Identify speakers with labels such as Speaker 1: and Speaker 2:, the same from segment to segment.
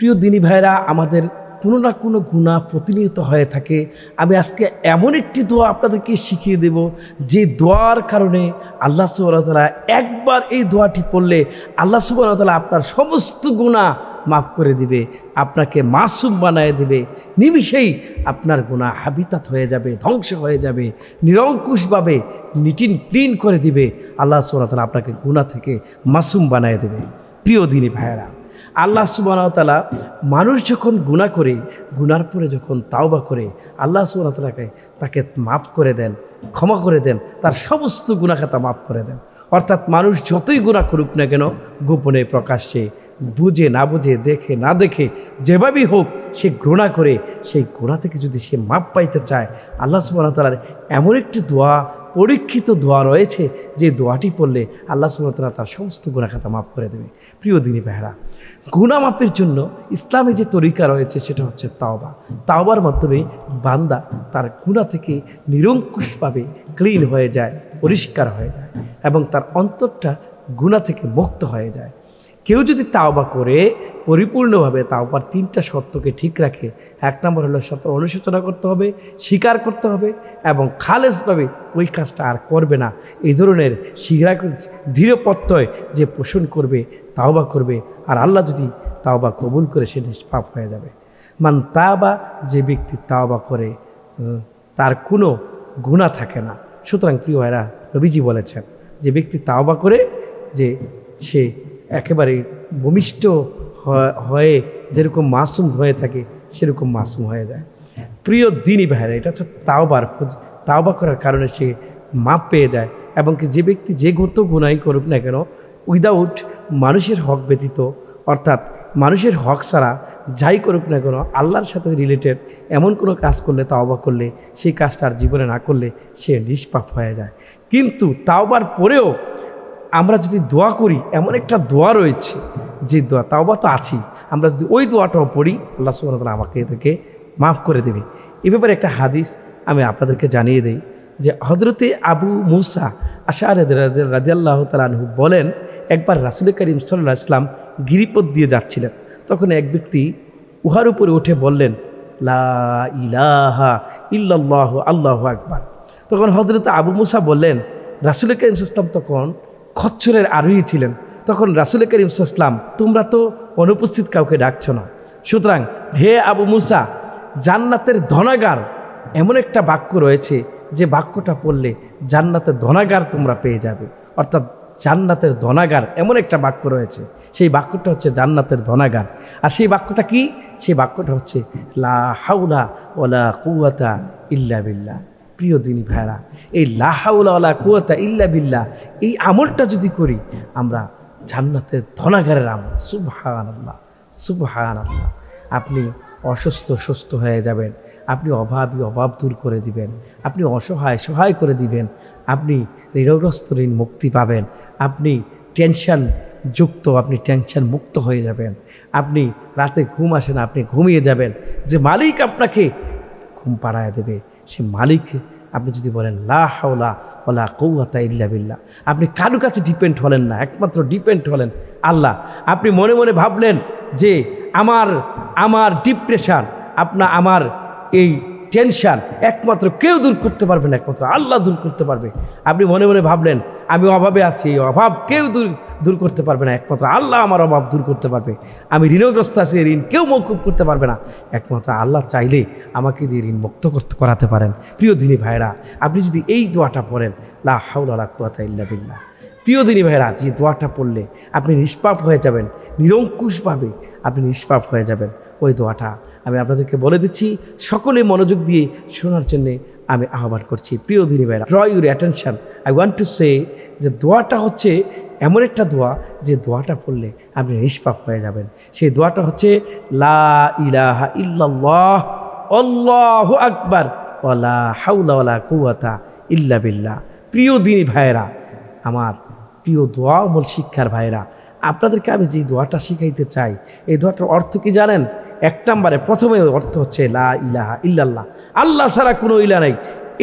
Speaker 1: প্রিয় দিনী ভাইরা, আমাদের কোনো না কোনো গুনাহ প্রতিনিয়ত হয়ে থাকে। আমি আজকে এমন একটি দোয়া আপনাদেরকে শিখিয়ে দেব, যে দোয়ার কারণে আল্লাহ সুবহানাহু ওয়া তাআলা একবার এই দোয়াটি পড়লে আল্লাহ সুবহানাহু ওয়া তাআলা আপনার সমস্ত গুনাহ মাফ করে দিবে, আপনাকে মাসুম বানায় দিবে। নিমিষেই আপনার গুনাহ হাবিতাত হয়ে যাবে, ধ্বংস হয়ে যাবে, নিরঙ্কুশভাবে নিটিন ক্লিন করে দিবে। আল্লাহ সুবহানাহু ওয়া তাআলা আপনাকে গুনাহ থেকে মাসুম বানায় দেবে। প্রিয় দিনী ভাইয়েরা, আল্লাহ সুবহানাহু ওয়া তাআলা মানুষ যখন গুনাহ করে, গুনার পরে যখন তাওবা করে, আল্লাহ সুবহানাহু ওয়া তাআলা তাকে মাফ করে দেন, ক্ষমা করে দেন, তার সমস্ত গুনাহ খাতা মাফ করে দেন। অর্থাৎ মানুষ যতই গুনাহ করুক না কেন, গোপনে প্রকাশ্যে, বুঝে না বুঝে, দেখে না দেখে, যেভাবেই হোক সে গুনাহ করে, সেই গুনাহ থেকে যদি সে মাপ পাইতে চায়, আল্লাহ সুবহানাহু ওয়া তাআলার এমন একটি দোয়া, পরীক্ষিত দোয়া রয়েছে, যে দোয়াটি পড়লে আল্লাহ সুবহানাহু ওয়া তাআলা তার সমস্ত গুনাহ খাতা মাফ করে দেবে। প্রিয় দিনী ভাইরা, গুনাহ মাফের জন্য ইসলামে যে তরিকা রয়েছে সেটা হচ্ছে তাওবা। তাওবার মাধ্যমে বান্দা তার গুনাহ থেকে নিরঙ্কুশভাবে ক্লিন হয়ে যায়, পরিষ্কার হয়ে যায়, এবং তার অন্তরটা গুনাহ থেকে মুক্ত হয়ে যায়। কেউ যদি তাওবা করে পরিপূর্ণভাবে, তাওবার 3টা শর্তকে ঠিক রাখে। 1 নম্বর হলো সত্য অনুশোচনা করতে হবে, স্বীকার করতে হবে, এবং খালেসভাবে ওই কাজটা আর করবে না। এই ধরনের দৃঢ় প্রত্যয় যে পোষণ করবে, তাওবা করবে, আর আল্লাহ যদি তাওবা কবুল করে, সে নিষ্পাপ হয়ে যাবে। মান তাওবা, যে ব্যক্তি তাওবা করে তার কোনো গুনাহ থাকে না। সুতরাং প্রিয় ভাইরা, নবীজি বলেছেন যে ব্যক্তি তাওবা করে, যে সে একেবারে ভূমিষ্ঠ হয়ে যেরকম মাসুম হয়ে থাকে, সেরকম মাসুম হয়ে যায়। প্রিয় দিনী ভাইরা, এটা হচ্ছে তাওবা করার কারণে সে মাপ পেয়ে যায়। এবং কি যে ব্যক্তি যে গুনাহই করুক না কেন, উইদাউট মানুষের হক ব্যতীত, অর্থাৎ মানুষের হক ছাড়া যাই করুক না কেন, আল্লাহর সাথে রিলেটেড এমন কোনো কাজ করলে, তাওবা করলে, সেই কাজটা আর জীবনে না করলে সে নিষ্পাপ হয়ে যায়। কিন্তু তাওবার পরেও আমরা যদি দোয়া করি, এমন একটা দোয়া রয়েছে, যে দোয়া, তাওবা তো আছেই, আমরা যদি ওই দোয়াটাও পড়ি, আল্লাহ সুবহানাহু ওয়া তাআলা আমাকে এদেরকে মাফ করে দেবে। এ ব্যাপারে একটা হাদিস আমি আপনাদেরকে জানিয়ে দেই, যে হযরতে আবু মুসা আশআরী রাদিয়াল্লাহু তাআলা আনহু বলেন, একবার রাসূল করিম সাল্লাল্লাহু আলাইহি ওয়াসাল্লাম গিরিপথ দিয়ে যাচ্ছিলেন। তখন এক ব্যক্তি উহার উপরে উঠে বললেন, লা ইলাহা ইল্লাল্লাহু আল্লাহু আকবার। তখন হযরতে আবু মুসা বললেন, রাসূল করিম সাল্লাল্লাহু আলাইহি ওয়াসাল্লাম তখন খচ্চরের আরোহী ছিলেন। তখন রাসূল করিম সাল্লাল্লাহু আলাইহি ওয়াসাল্লাম, তোমরা তো অনুপস্থিত কাউকে ডাকছো না, সুতরাং হে আবু মুসা, জান্নাতের ধনাগার এমন একটা বাক্য রয়েছে, যে বাক্যটা পড়লে জান্নাতের ধনাগার তোমরা পেয়ে যাবে। অর্থাৎ জান্নাতের ধনাগার এমন একটা বাক্য রয়েছে, সেই বাক্যটা হচ্ছে জান্নাতের ধনাগার। আর সেই বাক্যটা কি? সেই বাক্যটা হচ্ছে লা হাওলা ওয়ালা কুওয়াতা ইল্লা বিল্লাহ। প্রিয় দিনী ভাইরা, এই লা হাওলা ওয়ালা কুওয়াতা ইল্লা বিল্লাহ, এই আমলটা যদি করি আমরা, জান্নাতের ধনাগারের আমল। সুবহানাল্লাহ, সুবহানাল্লাহ। আপনি অসুস্থ সুস্থ হয়ে যাবেন, আপনি অভাবী অভাব দূর করে দিবেন, আপনি অসহায় সহায় করে দিবেন, আপনি ঋণগ্রস্ত ঋণ মুক্তি পাবেন, আপনি টেনশন যুক্ত, আপনি টেনশন মুক্ত হয়ে যাবেন, আপনি রাতে ঘুম আসে না, আপনি ঘুমিয়ে যাবেন। যে মালিক আপনাকে ঘুম পাড়ায় দেবে, সে মালিক আপনি যদি বলেন লা হাওলা ওয়ালা কুওয়াতা ইল্লা বিল্লাহ, আপনি কারো কাছে ডিপেন্ড হলেন না, একমাত্র ডিপেন্ড হলেন আল্লাহ। আপনি মনে মনে ভাবলেন যে আমার ডিপ্রেশন, আমার এই টেনশন একমাত্র কেউ দূর করতে পারবে না, একমাত্র আল্লাহ দূর করতে পারবে। আপনি মনে মনে ভাবলেন আমি অভাবে আছি, এই অভাব কেউ দূর করতে পারবে না, একমাত্র আল্লাহ আমার অভাব দূর করতে পারবে। আমি ঋণগ্রস্ত আছি, ঋণ কেউ মওকুফ করতে পারবে না, একমাত্র আল্লাহ চাইলে আমাকে দিয়ে ঋণ মুক্ত করাতে পারেন। প্রিয় দিনী ভাইরা, আপনি যদি এই দোয়াটা পড়েন, লা হাওলা ওয়ালা কুওয়াতা ইল্লা বিল্লাহ, প্রিয় দিনী ভাইরা, যে দোয়াটা পড়লে আপনি নিষ্পাপ হয়ে যাবেন, নিরঙ্কুশভাবে আপনি নিষ্পাপ হয়ে যাবেন। ওই দোয়াটা আমি আপনাদেরকে বলে দিচ্ছি, সকলে মনোযোগ দিয়ে শোনার জন্যে আমি আহ্বান করছি। প্রিয় দিনী ভাইরা, draw your attention, I want to say, যে দোয়াটা হচ্ছে এমন একটা দোয়া, যে দোয়াটা পড়লে আপনি নিষ্পাপ হয়ে যাবেন। সেই দোয়াটা হচ্ছে লা ইলাহা ইল্লাল্লাহ আল্লাহু আকবার ওয়ালা হাওলা ওয়ালা কুওয়াতা ইল্লা বিল্লাহ। প্রিয় দিনী ভাইরা, আমার প্রিয় দোয়া আমল শিক্ষার ভাইরা, আপনাদেরকে আমি যে দোয়াটা শিখাইতে চাই, এই দোয়াটার অর্থ কি জানেন? 1 নম্বরে প্রথমে অর্থ হচ্ছে লা ইলাহা ইল্লাল্লাহ, আল্লাহ ছাড়া কোনো ইলাহ নাই।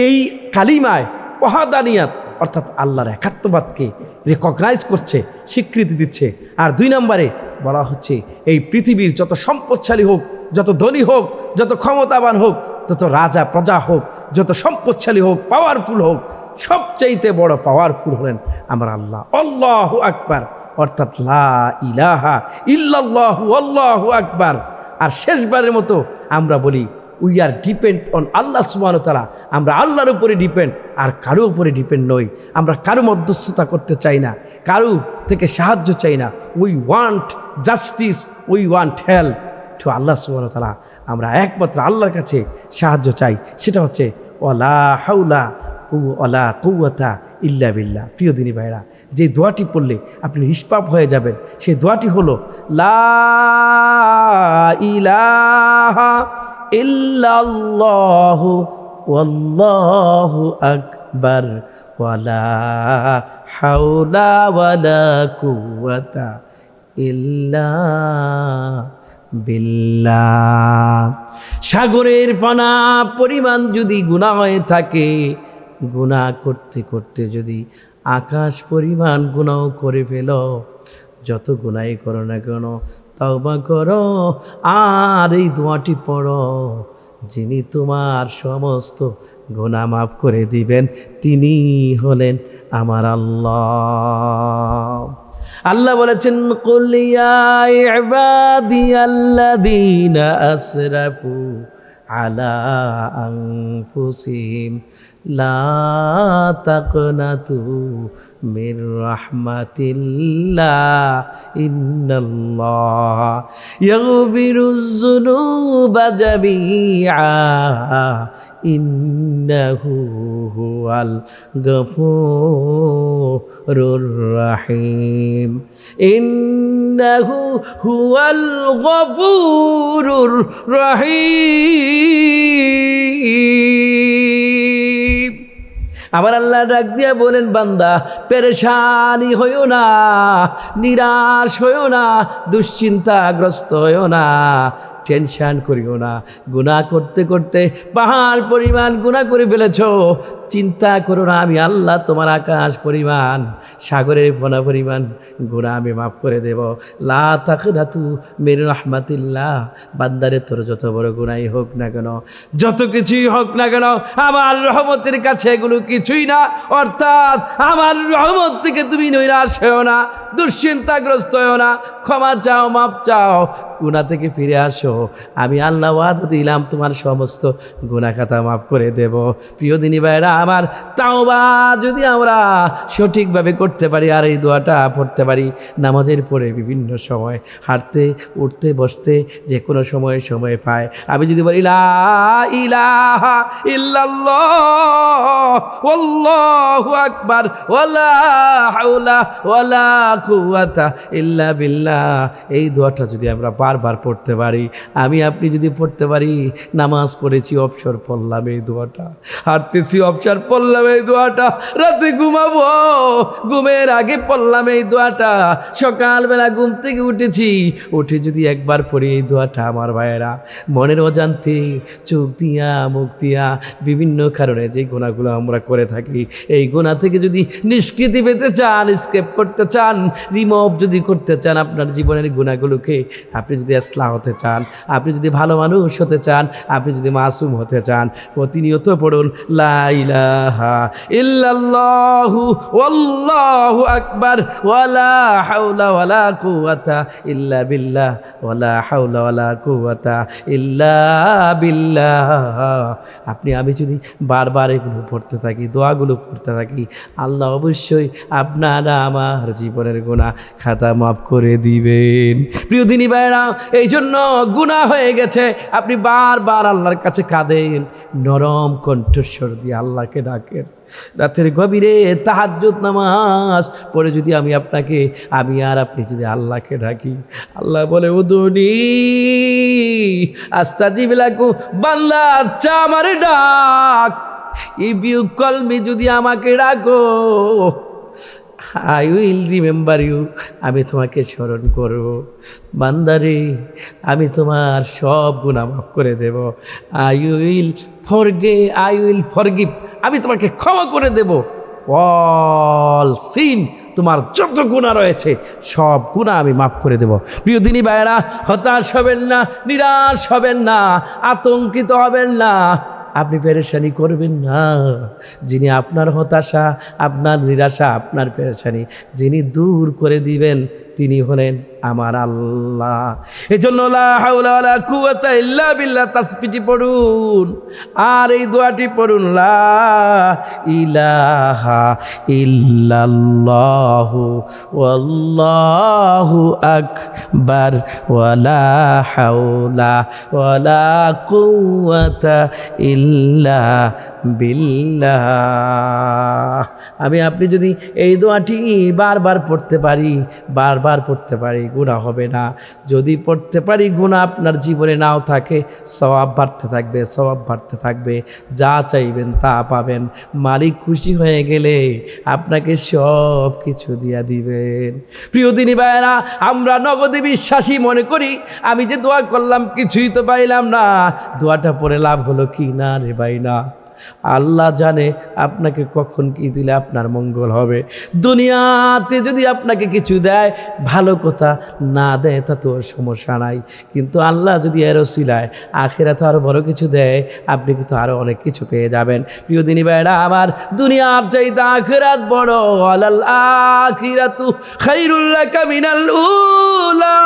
Speaker 1: এই কালিমায় ওয়াহদানিয়াত, অর্থাৎ আল্লাহর একাত্মবাদকে রেকগনাইজ করছে, স্বীকৃতি দিচ্ছে। আর 2 নম্বরে বলা হচ্ছে এই পৃথিবীর যত সম্পদশালী হোক, যত ধনী হোক, যত ক্ষমতাবান হোক, যত রাজা প্রজা হোক, যত সম্পদশালী হোক, পাওয়ারফুল হোক, সবচাইতে বড় পাওয়ারফুল হলেন আমার আল্লাহ। আল্লাহু আকবার, অর্থাৎ লা ইলাহা ইল্লাল্লাহু আল্লাহু আকবার। আর শেষবারের মতো আমরা বলি উই আর ডিপেন্ড অন আল্লাহ সুবহানাহু ওয়া তাআলা। আমরা আল্লাহর উপরে ডিপেন্ড, আর কারো উপরে ডিপেন্ড নই। আমরা কারো মধ্যস্থতা করতে চাই না, কারো থেকে সাহায্য চাই না। We want justice, we want help to Allah সুবহানাহু ওয়া তাআলা। আমরা একমাত্র আল্লাহর কাছে সাহায্য চাই, সেটা হচ্ছে ওয়ালা হাওলা ওয়ালা কুওয়াতা ইল্লা বিল্লাহ। প্রিয় দিনী ভাইরা, যে দোয়াটি পড়লে আপনি নিষ্পাপ হয়ে যাবেন, সেই দোয়াটি হলো লা ইলাহা ইল্লাল্লাহু ওয়াল্লাহু আকবার ওয়ালা হাওলা ওয়ালা কুওয়াতা ইল্লা বিল্লাহ। সাগরের পানা পরিমাণ যদি গুনাহ হয়ে থাকে, গুনাহ করতে করতে যদি আকাশ পরিমাণ গুনাহ করে ফেল, যত গুনাহই করো না কেন তওবা করো আর এই দোয়াটি পড়ো। যিনি তোমার সমস্ত গুনাহ মাফ করে দিবেন তিনি হলেন আমার আল্লাহ। আল্লাহ বলেছেন কুল ইয়া ইবাদিয়াল্লাযীনা আসরাফু আলা আনফুসিহিম লা তাকনাতু মির রাহমাতিল্লাহ ইন্নাল্লাহা ইয়াগফিরুয যুনুবা জামিআ ইন্নাহু হুয়াল গফুরুর রাহিম। ইন্নাহু হুয়াল গফুরুর রাহিম। আবার আল্লাহ ডাক দিয়া বলেন, বান্দা পেরেশানি হইও না, নিরাশ হইও না, দুশ্চিন্তাগ্রস্ত হইও না, টেনশন করিও না। গুনাহ করতে করতে পাহাড় পরিমাণ গুনাহ করে ফেলেছ, চিন্তা করো না, আমি আল্লাহ তোমার আকাশ পরিমাণ, সাগরের ফোনা পরিমাণ গুনাহ আমি মাফ করে দেব। লা তাকনাতু মির রাহমাতিল্লাহ। বান্দারে তোর যত বড় গুনাহই হোক না কেন, যত কিছুই হোক না কেন, আমার রহমতের কাছে এগুলো কিছুই না। অর্থাৎ আমার রহমত থেকে তুমি নৈরাশ হও না, দুশ্চিন্তাগ্রস্ত হও না, ক্ষমা চাও, মাপ চাও, গুনাহ থেকে ফিরে আসো। আমি আল্লাহ ওয়াদা দিলাম তোমার সমস্ত গুনাহ খাতা মাফ করে দেব। প্রিয় দিনী ভাইরা আমার, তাওবা যদি আমরা সঠিকভাবে করতে পারি আর এই দোয়াটা পড়তে পারি নামাজের পরে বিভিন্ন সময়, হাঁটতে উঠতে বসতে যে কোনো সময়ে সময় পায়, আমি যদি বলি লা ইলাহা ইল্লাল্লাহ আল্লাহু আকবার ওয়ালা হাওলা ওয়ালা কুওয়াতা ইল্লা বিল্লাহ, এই দোয়াটা যদি আমরা বারবার পড়তে পারি, আমি আপনি যদি পড়তে পারি, নামাজ পড়েছি অবসর পড়লাম এই দোয়াটা, হাঁটতেছি অবসর পড়লাম এই দোয়াটা, রাতে ঘুমাবো ঘুমের আগে পড়লাম এই দোয়াটা, সকালবেলা ঘুম থেকে উঠেছি উঠে যদি একবার পড়ি এই দোয়াটা, আমার ভাইয়েরা মনের অজান্তে চোখ দিয়া মুখ দিয়া বিভিন্ন কারণে যে গুনাহগুলো আমরা করে থাকি, এই গুনাহ থেকে যদি নিষ্কৃতি পেতে চান, স্কেপ করতে চান, রিমুভ যদি করতে চান আপনার জীবনের গুনাহগুলোকে, আপনি যদি ইসলাহ হতে চান, আপনি যদি ভালো মানুষ হতে চান, আপনি যদি মাসুম হতে চান, প্রতিনিয়ত পড়ুন লা ইলাহা ইল্লাল্লাহু ওয়াল্লাহু আকবার ওয়ালা হাওলা ওয়ালা কুওয়াতা ইল্লা বিল্লাহ ওয়ালা হাওলা ওয়ালা কুওয়াতা ইল্লা বিল্লাহ। আপনি আমি যদি বারবার এগুলো পড়তে থাকি, দোয়াগুলো পড়তে থাকি, আল্লাহ অবশ্যই আপনারা আমার জীবনের গুনাহ খাতা মাফ করে দিবেন। প্রিয় দিনী ভাইরা, এই জন্য গুনাহ হয়ে গেছে, আপনি বারবার আল্লাহর কাছে কাঁদেন, নরম কণ্ঠস্বর দিয়ে আল্লাহকে ডাকেন। রাতের গভীরে তাহাজ্জুদ নামাজ পড়ে যদি আমি আর আপনি যদি আল্লাহকে ডাকি, আল্লাহ বলে উদুনি আস্তাজিব লাকুম, বান্দা আচ্ছা আমারে ডাক, ইফ ইউ কল মি, যদি আমাকে ডাকো, আই উইল রিমেম্বার ইউ, আমি তোমাকে স্মরণ করব। বান্দারে আমি তোমার সব গুনাহ মাফ করে দেব। আই উইল ফরগিভ, আমি তোমাকে ক্ষমা করে দেব। অল সিন, তোমার যত গুনাহ রয়েছে সব গুনাহ আমি মাফ করে দেব। প্রিয় দিনী ভাইয়েরা, হতাশ হবেন না, নিরাশ হবেন না, আতঙ্কিত হবেন না, আপনি পেরেশানি করবেন না। যিনি আপনার হতাশা, আপনার নিরাশা, আপনার পেরেশানি যিনি দূর করে দিবেন তিনি হলেন আমার আল্লাহ। এজন্য লা হাওলা ওয়ালা কুওয়াতা ইল্লা বিল্লাহ তাসবিহটি পড়ুন, আর এই দোয়াটি পড়ুন, লা ইলাহা ইল্লাল্লাহু ওয়াল্লাহু আকবার ওয়ালা হাওলা ওয়ালা কুওয়াতা ইল্লা বিল্লাহ। আপনি যদি এই দোয়াটি বারবার পড়তে পারি, বারবার পড়তে পারি, গুনাহ হবে না। যদি পড়তে পারি গুনাহ আপনার জীবনে নাও থাকে, সওয়াব বাড়তে থাকবে, সওয়াব বাড়তে থাকবে, যা চাইবেন তা পাবেন। মালিক খুশি হয়ে গেলে আপনাকে সব কিছু দিয়া দিবেন। প্রিয় দিনী ভাইয়েরা, আমরা নগদে বিশ্বাসী মনে করি আমি যে দোয়া করলাম কিছুই তো পাইলাম না, দোয়াটা পড়ে লাভ হলো কি না রে ভাই না। আল্লাহ জানে আপনাকে কখন কি দিলে আপনার মঙ্গল হবে। দুনিয়াতে যদি আপনাকে কিছু দেয় ভালো কথা, না দেয় তা তো সমস্যা নাই, কিন্তু আল্লাহ যদি এর ওসিলায় আখিরাতে আরো বড় কিছু দেয়, আপনি কিন্তু আরো অনেক কিছু পেয়ে যাবেন। প্রিয় দিনী ভাইরা আমার, দুনিয়ার চাইতে আখিরাত বড়। আলাল আখিরাতু খায়রুল লাকা মিনাল উলা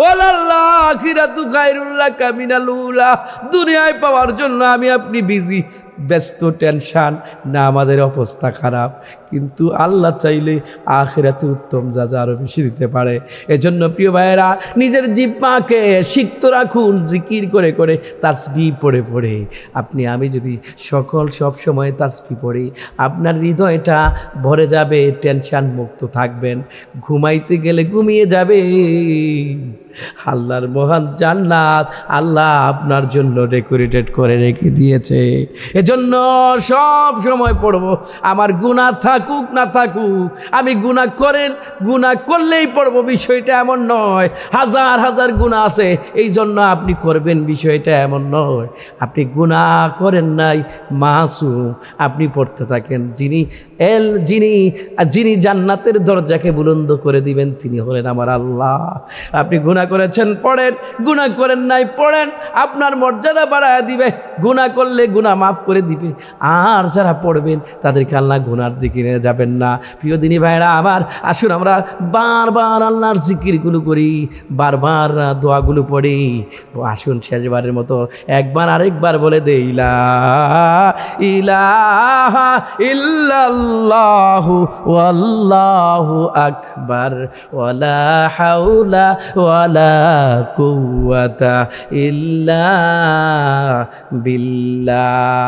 Speaker 1: ওয়ালাল আখিরাতু খায়রুল লাকা মিনাল উলা। দুনিয়ায় পাওয়ার জন্য আমি আপনি বিজি, ব্যস্ত, টেনশন না, আমাদের অবস্থা খারাপ, কিন্তু আল্লাহ চাইলে আখিরাতে উত্তম যা আরো বেশি দিতে পারে। এজন্য প্রিয় ভাইয়েরা, নিজের জিহ্বাকে সিক্ত রাখুন, জিকির করে করে, তাসবিহ পড়ে পড়ে। আমি যদি সব সময় তাসবিহ পড়ি, আপনার হৃদয়টা ভরে যাবে, টেনশন মুক্ত থাকবেন, ঘুমাইতে গেলে ঘুমিয়ে যাবে। আল্লাহর মহান জান্নাত আল্লাহ আপনার জন্য ডেকোরেটেড করে রেখে দিয়েছে। এজন্য সব সময় পড়বো, আমার গুনাহ থাকুক না থাকুক, আমি গুনাহ করলেই পড়বো, বিষয়টা এমন নয়। হাজার হাজার গুনাহ আছে এই জন্য আপনি করবেন, বিষয়টা এমন নয়। আপনি গুনাহ করেন নাই, মাসুম, আপনি পড়তে থাকেন। যিনি জান্নাতের দরজাকে বুলন্দ করে দিবেন তিনি হলেন আমার আল্লাহ। আপনি গুনাহ করেছেন পড়েন, গুনাহ করেন নাই পড়েন, আপনার মর্যাদা বাড়ায় দিবে। গুনাহ করলে গুনাহ মাফ করে দিবে। আর যারা পড়বেন তাদেরকে আল্লাহ গুনার দিকে নিয়ে যাবেন না। প্রিয় দিনী ভাইরা আমার, আসুন আমরা বারবার আল্লাহর জিকিরগুলো করি, বারবার দোয়াগুলো পড়ি। আসুন শেষবারের মতো একবার আরেকবার বলে দেই, লা ইলাহা ইল্লাল্লাহু ওয়াল্লাহু আকবার ওয়ালা হাওলা ওয়ালা কুওয়াতা ইল্লা বিল্লাহ।